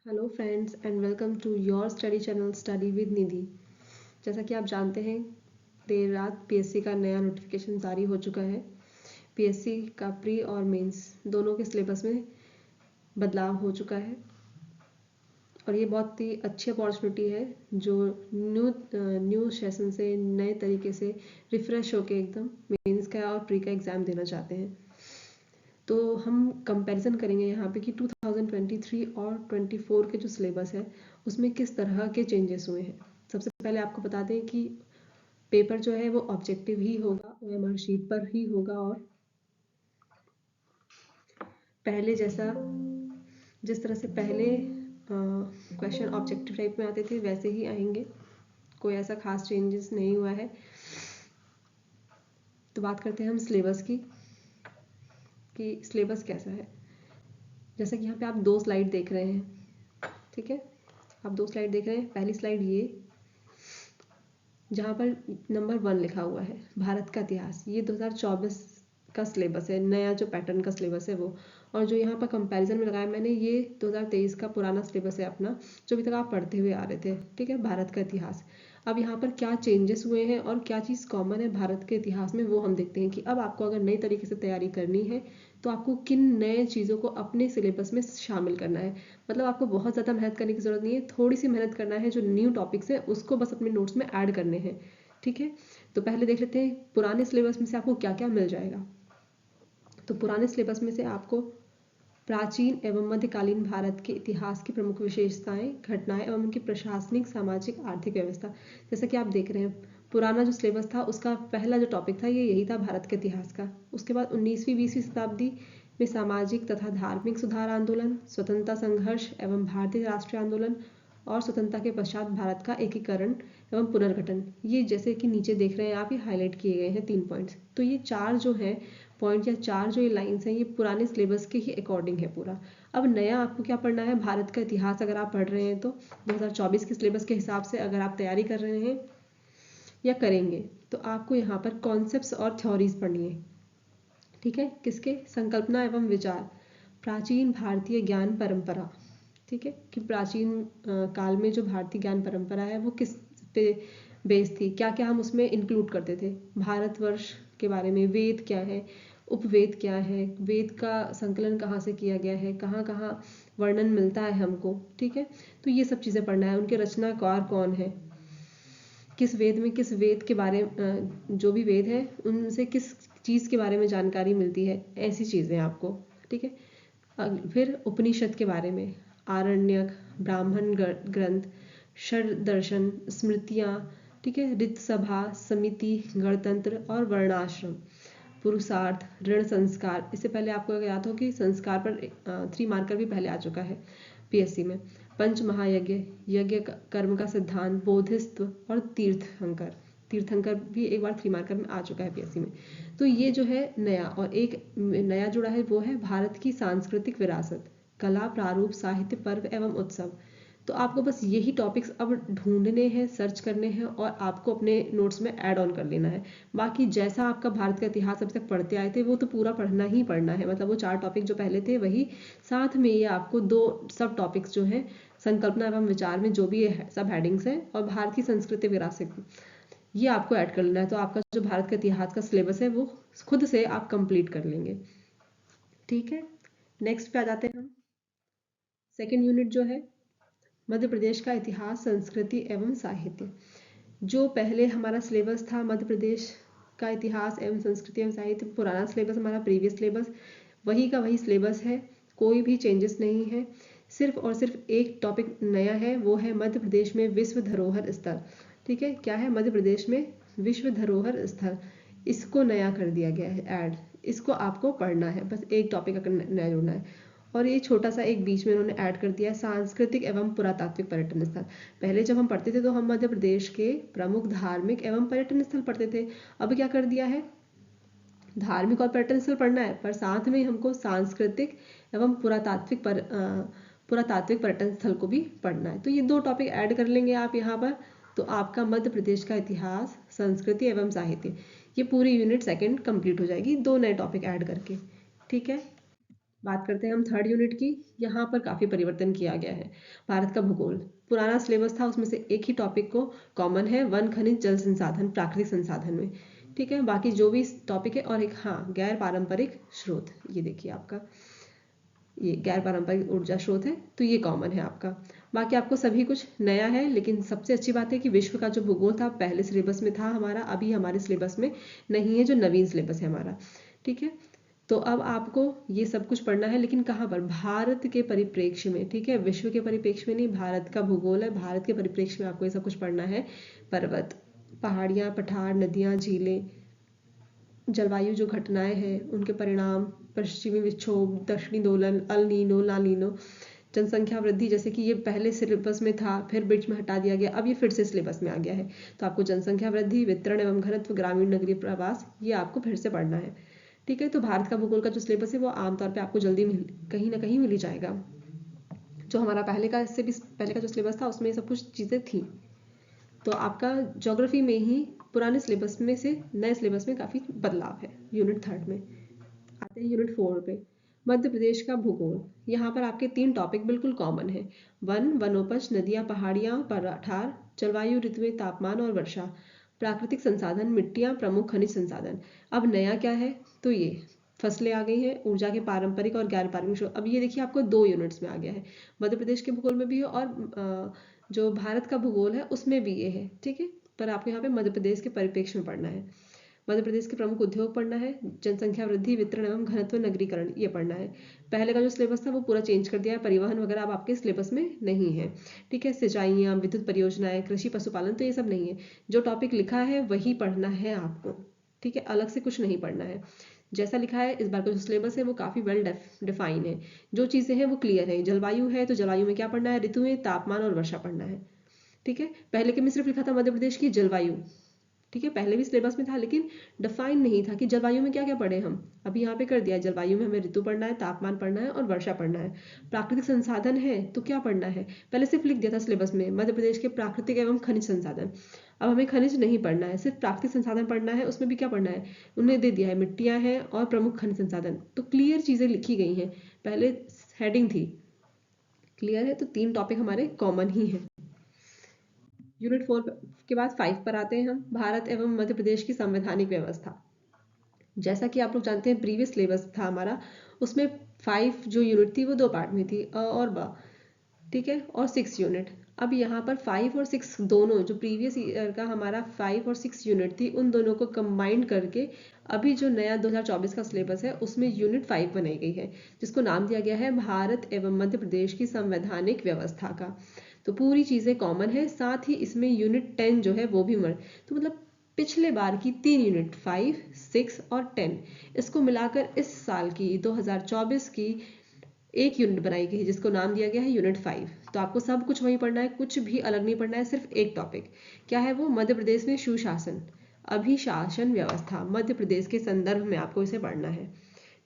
Hello friends and welcome to your study channel study with Nidhi. जैसा कि आप जानते हैं, देर रात पीएससी का नया नोटिफिकेशन जारी हो चुका है। पीएससी का प्री और मेंस दोनों के सिलेबस में बदलाव हो चुका है और ये बहुत ही अच्छी अपॉर्चुनिटी है जो न्यू सेशन से नए तरीके से रिफ्रेश होके एकदम मेंस का और प्री का एग्ज़ाम देना चाहते हैं। तो हम कंपैरिजन करेंगे यहाँ पे कि 2023 और 24 के जो सिलेबस है उसमें किस तरह के चेंजेस हुए हैं। सबसे पहले आपको बता दें कि पेपर जो है वो ऑब्जेक्टिव ही होगा, ओएमआर शीट पर ही होगा और पहले जैसा जिस तरह से पहले क्वेश्चन ऑब्जेक्टिव टाइप में आते थे वैसे ही आएंगे। कोई ऐसा खास चेंजेस नहीं हुआ है। तो बात करते हैं हम सिलेबस की कि सिलेबस कैसा है। जैसा कि यहाँ पे आप दो स्लाइड देख रहे हैं, ठीक है। आप दो स्लाइड देख रहे हैं। पहली स्लाइड ये जहाँ पर नंबर 1 लिखा हुआ है भारत का इतिहास, ये 2024 का सिलेबस है, नया जो पैटर्न का सिलेबस है वो। और जो यहाँ पर कंपैरिजन में लगाया मैंने, ये 2023 का पुराना सिलेबस है अपना, जो अभी तक आप पढ़ते हुए आ रहे थे, ठीक है, भारत का इतिहास। अब यहाँ पर क्या चेंजेस हुए हैं और क्या चीज़ कॉमन है भारत के इतिहास में, वो हम देखते हैं कि अब आपको अगर नई तरीके से तैयारी करनी है तो आपको किन नए चीज़ों को अपने सिलेबस में शामिल करना है। मतलब आपको बहुत ज़्यादा मेहनत करने की ज़रूरत नहीं है, थोड़ी सी मेहनत करना है। जो न्यू टॉपिक्स है उसको बस अपने नोट्स में ऐड करने हैं, ठीक है। तो पहले देख लेते हैं पुराने सिलेबस में से आपको क्या क्या मिल जाएगा। तो पुराने सिलेबस में से आपको प्राचीन एवं मध्यकालीन भारत के इतिहास की प्रमुख विशेषताएं, घटनाएं एवं उनकी प्रशासनिक, सामाजिक, आर्थिक व्यवस्था। जैसा कि आप देख रहे हैं, पुराना जो सिलेबस था उसका पहला जो टॉपिक था ये यही था, भारत के इतिहास का। उसके बाद 19वीं-20वीं शताब्दी में सामाजिक तथा धार्मिक सुधार आंदोलन, स्वतंत्रता संघर्ष एवं भारतीय राष्ट्रीय आंदोलन और स्वतंत्रता के पश्चात भारत का एकीकरण एवं पुनर्गठन। ये जैसे कि नीचे देख रहे हैं आप, ये हाईलाइट किए गए हैं 3 पॉइंट्स। तो ये चार जो है पॉइंट या चार जो ये लाइन्स हैं, ये पुराने सिलेबस के ही अकॉर्डिंग है पूरा। अब नया आपको क्या पढ़ना है, भारत का इतिहास अगर आप पढ़ रहे हैं तो 2024 के सिलेबस के हिसाब से अगर आप तैयारी कर रहे हैं या करेंगे तो आपको यहाँ पर कॉन्सेप्ट्स और थ्योरीज पढ़नी है, ठीक है। किसके? संकल्पना एवं विचार, प्राचीन भारतीय ज्ञान परंपरा, ठीक है, कि प्राचीन काल में जो भारतीय ज्ञान परंपरा है वो किस पे बेस थी, क्या क्या हम उसमें इंक्लूड करते थे। भारतवर्ष के बारे में, वेद क्या है, उपवेद क्या है, वेद का संकलन कहाँ से किया गया है, कहाँ कहाँ वर्णन मिलता है हमको, ठीक है। तो ये सब चीज़ें पढ़ना है। उनके रचनाकार कौन है, किस वेद में किस वेद के बारे जो भी वेद है उनसे किस चीज़ के बारे में जानकारी मिलती है, ऐसी चीज़ें आपको, ठीक है। फिर उपनिषद के बारे में, आरण्यक, ब्राह्मण ग्रंथ, षड दर्शन, स्मृतियाँ, ठीक है, ऋत सभा, समिति, गणतंत्र और वर्णाश्रम, पुरुषार्थ, ऋण संस्कार। इससे पहले आपको अगर याद हो कि संस्कार पर 3 मार्कर भी पहले आ चुका है पीएससी में। पंच महायज्ञ, यज्ञ कर्म का सिद्धांत, बोधिस्त्व और तीर्थंकर। तीर्थंकर भी एक बार 3 मार्कर में आ चुका है पीएससी में। तो ये जो है नया, और एक नया जुड़ा है वो है भारत की सांस्कृतिक विरासत, कला, प्रारूप, साहित्य, पर्व एवं उत्सव। तो आपको बस यही टॉपिक्स अब ढूंढने हैं, सर्च करने हैं और आपको अपने नोट्स में ऐड ऑन कर लेना है। बाकी जैसा आपका भारत का इतिहास अभी तक पढ़ते आए थे वो तो पूरा पढ़ना ही पढ़ना है। मतलब वो 4 टॉपिक जो पहले थे वही, साथ में ये आपको 2 सब टॉपिक्स जो हैं, संकल्पना एवं विचार में जो भी सब हेडिंग्स हैं और भारत की संस्कृति विरासत, ये आपको ऐड कर लेना है। तो आपका जो भारत का इतिहास का सिलेबस है वो खुद से आप कंप्लीट कर लेंगे, ठीक है। नेक्स्ट पे आ जाते हैं हम। सेकेंड यूनिट जो है मध्य प्रदेश का इतिहास, संस्कृति एवं साहित्य। जो पहले हमारा सिलेबस था मध्य प्रदेश का इतिहास एवं संस्कृति एवं साहित्य, पुराना सिलेबस हमारा, प्रीवियस सिलेबस वही का वही सिलेबस है, कोई भी चेंजेस नहीं है। सिर्फ और सिर्फ एक टॉपिक नया है, वो है मध्य प्रदेश में विश्व धरोहर स्थल, ठीक है। क्या है? मध्य प्रदेश में विश्व धरोहर स्थल, इसको नया कर दिया गया है ऐड। इसको आपको पढ़ना है, बस एक टॉपिक अगर नया जोड़ना है। और ये छोटा सा एक बीच में उन्होंने ऐड कर दिया है, सांस्कृतिक एवं पुरातात्विक पर्यटन स्थल। पहले जब हम पढ़ते थे तो हम मध्य प्रदेश के प्रमुख धार्मिक एवं पर्यटन स्थल पढ़ते थे। अब क्या कर दिया है, धार्मिक और पर्यटन स्थल पढ़ना है पर साथ में हमको सांस्कृतिक एवं पुरातात्विक पर्यटन स्थल को भी पढ़ना है। तो ये 2 टॉपिक ऐड कर लेंगे आप यहाँ पर, तो आपका मध्य प्रदेश का इतिहास, संस्कृति एवं साहित्य, ये पूरी यूनिट सेकंड कंप्लीट हो जाएगी 2 नए टॉपिक ऐड करके, ठीक है। बात करते हैं हम थर्ड यूनिट की। यहाँ पर काफ़ी परिवर्तन किया गया है। भारत का भूगोल, पुराना सिलेबस था उसमें से एक ही टॉपिक को कॉमन है, वन, खनिज, जल संसाधन, प्राकृतिक संसाधन में। ठीक है, बाकी जो भी टॉपिक है, और एक हाँ गैर पारंपरिक स्रोत, ये देखिए आपका ये गैर पारंपरिक ऊर्जा स्रोत है, तो ये कॉमन है आपका। बाकी आपको सभी कुछ नया है, लेकिन सबसे अच्छी बात है कि विश्व का जो भूगोल था पहले सिलेबस में था हमारा, अभी हमारे सिलेबस में नहीं है, जो नवीन सिलेबस है हमारा। ठीक है, तो अब आपको ये सब कुछ पढ़ना है, लेकिन कहाँ पर, भारत के परिप्रेक्ष्य में। ठीक है, विश्व के परिप्रेक्ष्य में नहीं, भारत का भूगोल है, भारत के परिप्रेक्ष्य में आपको ये सब कुछ पढ़ना है। पर्वत, पहाड़ियाँ, पठार, नदियाँ, झीलें, जलवायु जो घटनाएं हैं उनके परिणाम, पश्चिमी विक्षोभ, दक्षिणी दोलन, अल नीनो, ला नीनो, जनसंख्या वृद्धि, जैसे कि ये पहले सिलेबस में था, फिर बीच में हटा दिया गया, अब ये फिर से सिलेबस में आ गया है। तो आपको जनसंख्या वृद्धि, वितरण एवं घनत्व, ग्रामीण नगरीय प्रवास, ये आपको फिर से पढ़ना है। ठीक है, तो भारत का भूगोल का जो सिलेबस है वो आमतौर पे आपको जल्दी कहीं ना कहीं मिल ही जाएगा। जो हमारा पहले का, इससे भी पहले का जो सिलेबस था उसमें ये सब कुछ चीज़ें थी। तो आपका ज्योग्राफी में ही पुराने सिलेबस में से नए सिलेबस में काफ़ी बदलाव है। यूनिट थर्ड में आते हैं यूनिट फोर पे, मध्य प्रदेश का भूगोल। यहाँ पर आपके तीन टॉपिक बिल्कुल कॉमन है। वन, वनोपज, नदियाँ, पहाड़ियाँ, पठार, जलवायु, ऋतुएं, तापमान और वर्षा, प्राकृतिक संसाधन, मिट्टियाँ, प्रमुख खनिज संसाधन। अब नया क्या है, तो ये फसलें आ गई हैं, ऊर्जा के पारंपरिक और गैर पारंपरिक स्रोत। अब ये देखिए आपको दो यूनिट्स में आ गया है, मध्य प्रदेश के भूगोल में भी है और जो भारत का भूगोल है उसमें भी ये है। ठीक है, पर आपको यहाँ पे मध्य प्रदेश के परिप्रेक्ष्य में पढ़ना है। मध्य प्रदेश के प्रमुख उद्योग पढ़ना है, जनसंख्या वृद्धि, वितरण एवं घनत्व, नगरीकरण, ये पढ़ना है। पहले का जो सिलेबस था वो पूरा चेंज कर दिया है, परिवहन वगैरह अब आपके सिलेबस में नहीं है। ठीक है, सिंचाइयाँ, विद्युत परियोजनाएं, कृषि, पशुपालन, तो ये सब नहीं है। जो टॉपिक लिखा है वही पढ़ना है आपको। ठीक है, अलग से कुछ नहीं पढ़ना है। जैसा लिखा है इस बार का जो सिलेबस है वो काफ़ी वेल डिफाइन है, जो चीज़ें हैं वो क्लियर है। जलवायु है तो जलवायु में क्या पढ़ना है, ऋतुएं, तापमान और वर्षा पढ़ना है। ठीक है, पहले के में सिर्फ लिखा था मध्य प्रदेश की जलवायु। ठीक है, पहले भी सिलेबस में था लेकिन डिफाइन नहीं था कि जलवायु में क्या क्या पढ़े हम। अभी यहाँ पे कर दिया है, जलवायु में हमें ऋतु पढ़ना है, तापमान पढ़ना है और वर्षा पढ़ना है। प्राकृतिक संसाधन है तो क्या पढ़ना है, पहले सिर्फ लिख दिया था सिलेबस में मध्य प्रदेश के प्राकृतिक एवं खनिज संसाधन। अब हमें खनिज नहीं पढ़ना है, सिर्फ प्राकृतिक संसाधन पढ़ना है। उसमें भी क्या पढ़ना है, उन्हें दे दिया है मिट्टियाँ हैं और प्रमुख खनिज संसाधन, तो क्लियर चीज़ें लिखी गई हैं। पहले हेडिंग थी, क्लियर है, तो तीन टॉपिक हमारे कॉमन ही हैं। यूनिट फोर के बाद फाइव पर आते हैं हम, भारत एवं मध्य प्रदेश की संवैधानिक व्यवस्था। जैसा कि आप लोग जानते हैं प्रीवियस सिलेबस था हमारा, उसमें फाइव जो यूनिट थी वो दो पार्ट में थी, अ और ब। ठीक है, और सिक्स यूनिट। अब यहाँ पर फाइव और सिक्स दोनों, जो प्रीवियस ईयर का हमारा फाइव और सिक्स यूनिट थी, उन दोनों को कंबाइंड करके अभी जो नया 2024 का सिलेबस है उसमें यूनिट फाइव बनाई गई है, जिसको नाम दिया गया है भारत एवं मध्य प्रदेश की संवैधानिक व्यवस्था का। तो पूरी चीज़ें कॉमन है, साथ ही इसमें यूनिट 10 जो है वो भी तो मतलब पिछले बार की तीन यूनिट 5, 6 और 10, इसको मिलाकर इस साल की 2024 की एक यूनिट बनाई गई है, जिसको नाम दिया गया है यूनिट 5। तो आपको सब कुछ वही पढ़ना है, कुछ भी अलग नहीं पढ़ना है, सिर्फ एक टॉपिक। क्या है वो, मध्य प्रदेश में सुशासन, अभिशासन व्यवस्था, मध्य प्रदेश के संदर्भ में आपको इसे पढ़ना है।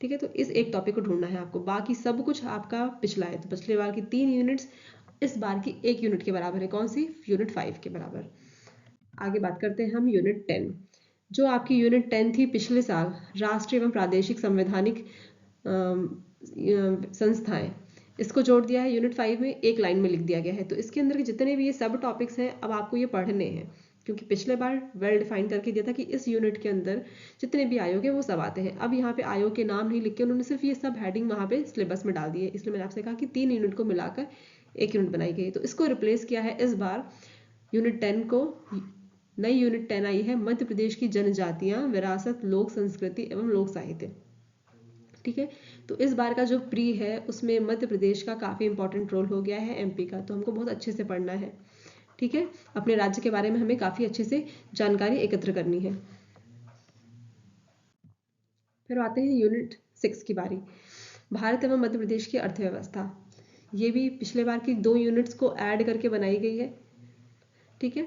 ठीक है, तो इस एक टॉपिक को ढूंढना है आपको, बाकी सब कुछ आपका पिछला है। तो पिछले बार की तीन यूनिट्स इस बार की एक यूनिट के बराबर है, कौन सी, यूनिट 5 के बराबर। आगे बात करते हैं हम यूनिट 10। जो आपकी यूनिट 10 थी पिछले साल, राष्ट्रीय एवं प्रादेशिक संवैधानिक संस्थाएं, इसको जोड़ दिया है यूनिट 5 में, एक लाइन में लिख दिया गया है। तो इसके अंदर के जितने भी ये सब टॉपिक्स हैं अब आपको ये पढ़ने हैं, क्योंकि पिछले बार वेल डिफाइन करके दिया था कि इस यूनिट के अंदर जितने भी आयोग है वो सब आते हैं। अब यहाँ पे आयोग के नाम नहीं लिख के उन्होंने सिर्फ ये सब हेडिंग वहाँ पे सिलेबस में डाल दिए, इसलिए मैंने आपसे कहा कि तीन यूनिट को मिलाकर एक यूनिट बनाई गई। तो इसको रिप्लेस किया है इस बार यूनिट 10 को, नई यूनिट 10 आई है, मध्य प्रदेश की जनजातियां, विरासत, लोक संस्कृति एवं लोक साहित्य। ठीक है, तो इस बार का जो प्री है उसमें मध्य प्रदेश का काफ़ी इंपॉर्टेंट रोल हो गया है, एमपी का, तो हमको बहुत अच्छे से पढ़ना है। ठीक है, अपने राज्य के बारे में हमें काफ़ी अच्छे से जानकारी एकत्र करनी है। फिर आते हैं यूनिट 6 की बारी, भारत एवं मध्य प्रदेश की अर्थव्यवस्था। ये भी पिछले बार की दो यूनिट्स को ऐड करके बनाई गई है। ठीक है,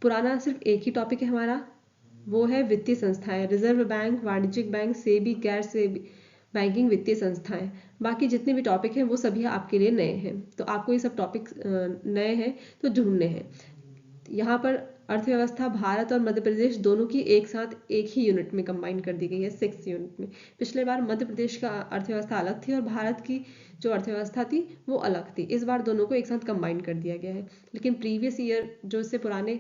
पुराना सिर्फ एक ही टॉपिक है हमारा, वो है वित्तीय संस्थाएं, रिजर्व बैंक, वाणिज्यिक बैंक, सेबी, गैर सेबी बैंकिंग वित्तीय संस्थाएं। बाकी जितने भी टॉपिक हैं वो सभी आपके लिए नए हैं, तो आपको ये सब टॉपिक नए हैं तो ढूंढने हैं। यहाँ पर अर्थव्यवस्था भारत और मध्य प्रदेश दोनों की एक साथ एक ही यूनिट में कंबाइन कर दी गई है, 6 यूनिट में। पिछले बार मध्य प्रदेश का अर्थव्यवस्था अलग थी और भारत की जो अर्थव्यवस्था थी वो अलग थी। इस बार दोनों को एक साथ कंबाइन कर दिया गया है। लेकिन प्रीवियस ईयर जो इससे पुराने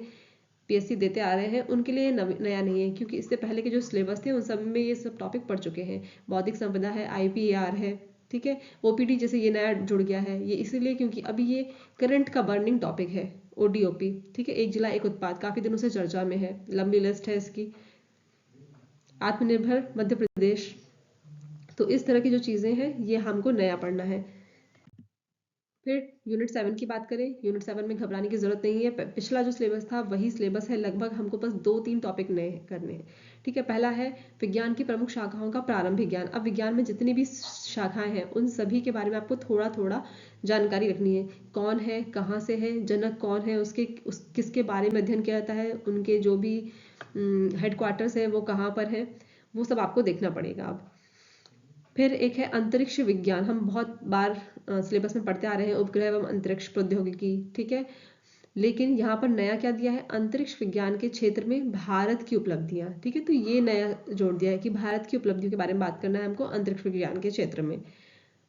पीएससी देते आ रहे हैं उनके लिए नया नहीं है, क्योंकि इससे पहले के जो सिलेबस थे उन सब में ये सब टॉपिक पढ़ चुके हैं। बौद्धिक संपदा है, IPAR है, ठीक है, OPD जैसे ये नया जुड़ गया है। ये इसीलिए क्योंकि अभी ये करंट का बर्निंग टॉपिक है, ODOP, ठीक है, एक जिला एक उत्पाद, काफी दिनों से चर्चा में है, लंबी लिस्ट है इसकी। आत्मनिर्भर मध्य प्रदेश, तो इस तरह की जो चीजें हैं ये हमको नया पढ़ना है। फिर यूनिट 7 की बात करें, यूनिट 7 में घबराने की जरूरत नहीं है। पिछला जो सिलेबस था वही सिलेबस है लगभग, हमको बस 2-3 टॉपिक नए करने हैं, ठीक है। पहला है विज्ञान की प्रमुख शाखाओं का प्रारंभिक ज्ञान। अब विज्ञान में जितनी भी शाखाएं हैं उन सभी के बारे में आपको थोड़ा थोड़ा जानकारी रखनी है। कौन है, कहाँ से है, जनक कौन है, किसके बारे में अध्ययन किया जाता है, उनके जो भी हेडक्वार्टर्स है वो कहाँ पर है, वो सब आपको देखना पड़ेगा। अब फिर एक है अंतरिक्ष विज्ञान, हम बहुत बार सिलेबस में पढ़ते आ रहे हैं, उपग्रह एवं अंतरिक्ष प्रौद्योगिकी, ठीक है। लेकिन यहाँ पर नया क्या दिया है, अंतरिक्ष विज्ञान के क्षेत्र में भारत की उपलब्धियां, ठीक है। तो ये नया जोड़ दिया है कि भारत की उपलब्धियों के बारे में बात करना है हमको अंतरिक्ष विज्ञान के क्षेत्र में।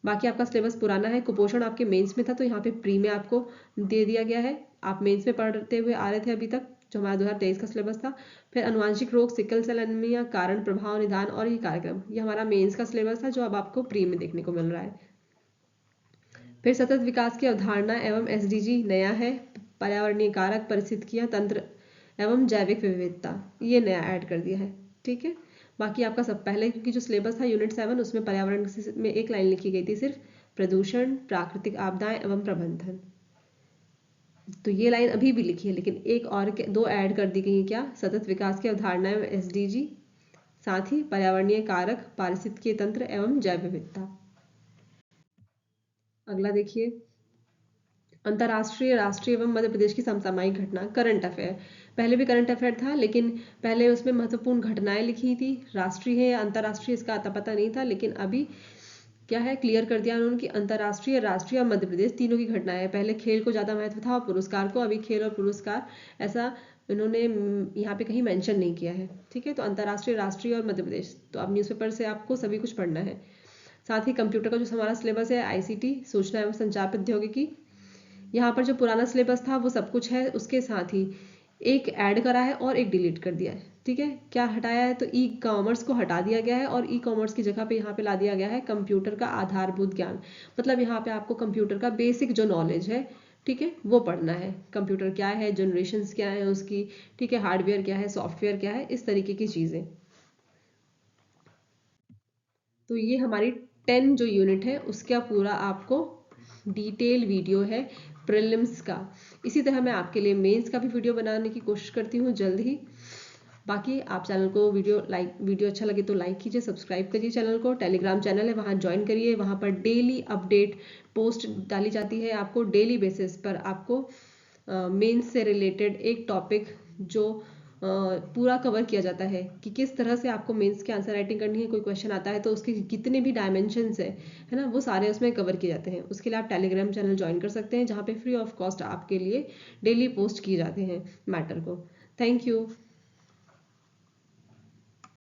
बाकी आपका सिलेबस पुराना है। कुपोषण आपके मेंस में था तो यहाँ पे प्री में आपको दे दिया गया है। आप मेंस में पढ़ते हुए आ रहे थे अभी तक, जो हमारा 2023 का सिलेबस था। फिर अनुवांशिक रोग, सिकल सेल एनीमिया, कारण, प्रभाव, निदान और ये कार्यक्रम, ये हमारा मेंस का सिलेबस था जो अब आपको प्री में देखने को मिल रहा है। फिर सतत विकास की अवधारणा एवं SDG नया है। पर्यावरणीय कारक, परिस्थितियां, तंत्र एवं जैविक विविधता, ये नया ऐड कर दिया है, ठीक है। बाकी आपका सब पहले क्योंकि जो सिलेबस था यूनिट 7 उसमें पर्यावरण में एक लाइन लिखी गई थी सिर्फ, प्रदूषण, प्राकृतिक आपदाएं एवं प्रबंधन, तो ये लाइन अभी भी लिखी है, लेकिन एक और 2 ऐड कर दी गई है। क्या, सतत विकास की अवधारणा एवं SDG, साथ ही पर्यावरणीय कारक, पारिस्थितिकीय तंत्र एवं जैव विविधता। अगला देखिए, अंतर्राष्ट्रीय, राष्ट्रीय एवं मध्य प्रदेश की समसामयिक घटना, करंट अफेयर। पहले भी करंट अफेयर था लेकिन पहले उसमें महत्वपूर्ण घटनाएं लिखी थी, राष्ट्रीय है या अंतर्राष्ट्रीय इसका अता पता नहीं था, लेकिन अभी क्या है, क्लियर कर दिया उन्होंने कि अंतर्राष्ट्रीय, राष्ट्रीय और मध्य प्रदेश तीनों की घटनाएं है। पहले खेल को ज्यादा महत्व था और पुरस्कार को, अभी खेल और पुरस्कार ऐसा इन्होंने यहाँ पे कहीं मेंशन नहीं किया है, ठीक है। तो अंतर्राष्ट्रीय, राष्ट्रीय और मध्य प्रदेश, तो अब न्यूज़पेपर से आपको सभी कुछ पढ़ना है। साथ ही कंप्यूटर का जो हमारा सिलेबस है, ICT, सूचना एवं संचार प्रौद्योगिकी, यहाँ पर जो पुराना सिलेबस था वो सब कुछ है, उसके साथ ही एक ऐड करा है और एक डिलीट कर दिया है, ठीक है। क्या हटाया है, तो E-कॉमर्स को हटा दिया गया है और E-कॉमर्स की जगह पे यहाँ पे ला दिया गया है कंप्यूटर का आधारभूत ज्ञान। मतलब यहाँ पे आपको कंप्यूटर का बेसिक जो नॉलेज है, ठीक है, वो पढ़ना है। कंप्यूटर क्या है, जनरेशन्स क्या है उसकी, ठीक है, हार्डवेयर क्या है, सॉफ्टवेयर क्या है, इस तरीके की चीजें। तो ये हमारी 10 जो यूनिट है उसका पूरा आपको डिटेल वीडियो है प्रीलिम्स का। इसी तरह मैं आपके लिए मेंस का भी वीडियो बनाने की कोशिश करती हूँ जल्द ही। बाकी आप चैनल को वीडियो अच्छा लगे तो लाइक कीजिए, सब्सक्राइब करिए चैनल को। टेलीग्राम चैनल है, वहाँ ज्वाइन करिए, वहाँ पर डेली अपडेट पोस्ट डाली जाती है। आपको डेली बेसिस पर आपको मेंस से रिलेटेड एक टॉपिक जो पूरा कवर किया जाता है कि किस तरह से आपको मेंस की आंसर राइटिंग करनी है। कोई क्वेश्चन आता है तो उसके कितने भी डायमेंशंस है ना, वो सारे उसमें कवर किए जाते हैं। उसके लिए आप टेलीग्राम चैनल ज्वाइन कर सकते हैं जहाँ पे फ्री ऑफ कॉस्ट आपके लिए डेली पोस्ट किए जाते हैं मैटर को। Thank you.